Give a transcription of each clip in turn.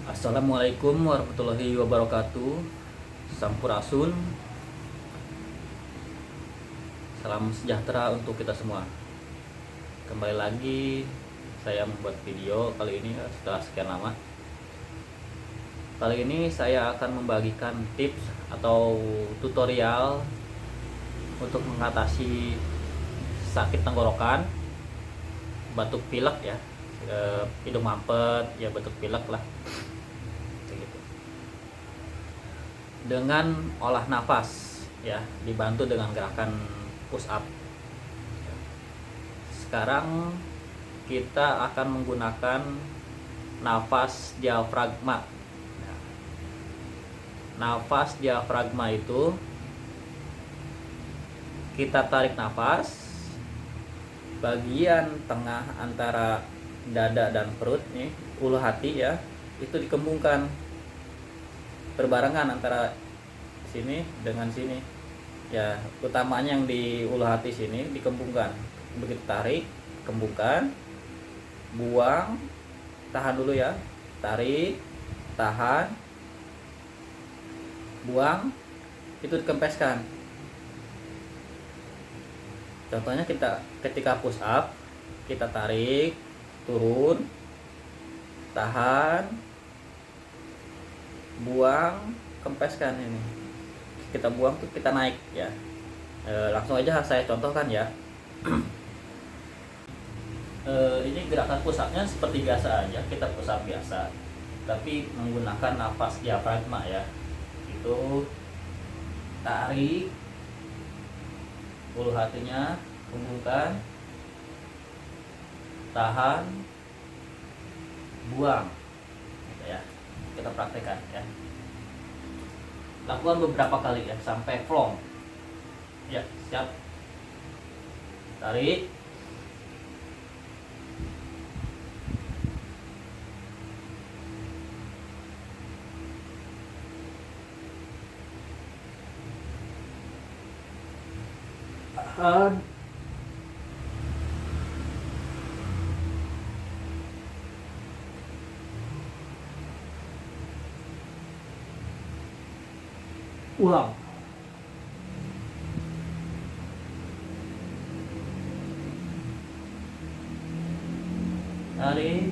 Assalamualaikum warahmatullahi wabarakatuh. Sampurasun. Salam sejahtera untuk kita semua. Kembali lagi saya membuat video kali ini setelah sekian lama. Kali ini saya akan membagikan tips atau tutorial untuk mengatasi sakit tenggorokan, batuk pilek ya, hidung mampet ya, batuk pilek lah gitu. Dengan olah nafas ya, dibantu dengan gerakan push up. Sekarang kita akan menggunakan nafas diafragma. Nafas diafragma itu kita tarik nafas, bagian tengah antara dada dan perut nih, ulu hati ya, itu dikembungkan berbarengan antara sini dengan sini ya, utamanya yang di ulu hati sini dikembungkan. Begitu tarik, kembungkan, buang, tahan dulu ya, tarik, tahan, buang, itu dikempeskan. Contohnya kita ketika push up, kita tarik, turun, tahan, buang, kempeskan. Ini kita buang tuh kita naik ya. Langsung aja saya contohkan ya. Ini gerakan push upnya seperti biasa aja, kita push up biasa, tapi menggunakan nafas diafragma ya. Itu tarik, ulu hatinya kembungkan, tahan, buang gitu ya. Kita praktekkan ya, lakukan beberapa kali ya sampai plong ya. Siap, tarik, tahan, ulang, tarik,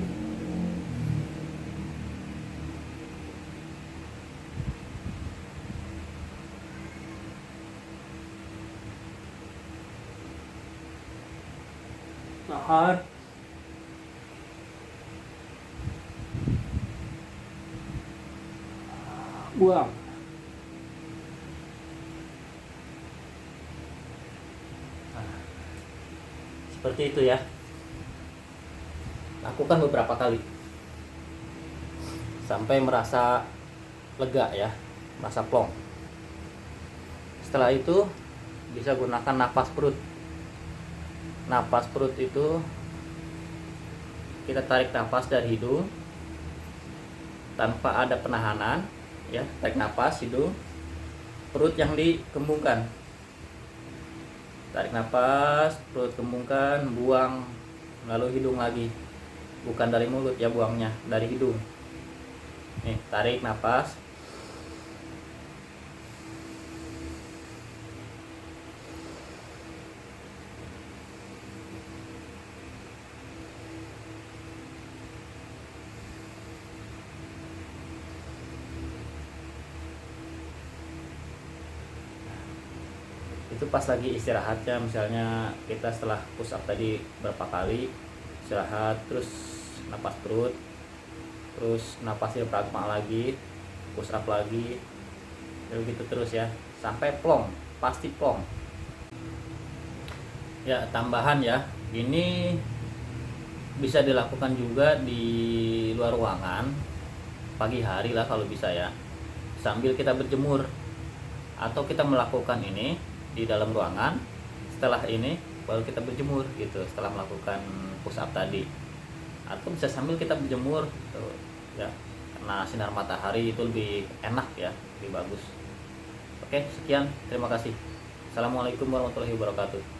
tahan, buang. Nah, seperti itu ya. Lakukan beberapa kali sampai merasa lega ya, merasa plong. Setelah itu bisa gunakan napas perut. Napas perut itu kita tarik nafas dari hidung tanpa ada penahanan ya. Tarik nafas hidung, perut yang dikembungkan. Tarik nafas, perut kembungkan, buang, lalu hidung lagi. Bukan dari mulut ya, buangnya dari hidung. Nih, tarik nafas, itu pas lagi istirahatnya. Misalnya kita setelah push up tadi berapa kali, istirahat, terus napas perut, terus napas diafragma lagi, push up lagi, gitu terus ya sampai plong, pasti plong ya. Tambahan ya, ini bisa dilakukan juga di luar ruangan pagi hari lah kalau bisa ya, sambil kita berjemur, atau kita melakukan ini di dalam ruangan, setelah ini baru kita berjemur gitu, setelah melakukan push up tadi. Atau bisa sambil kita berjemur gitu, ya, karena sinar matahari itu lebih enak ya, lebih bagus. Oke, sekian, terima kasih. Assalamualaikum warahmatullahi wabarakatuh.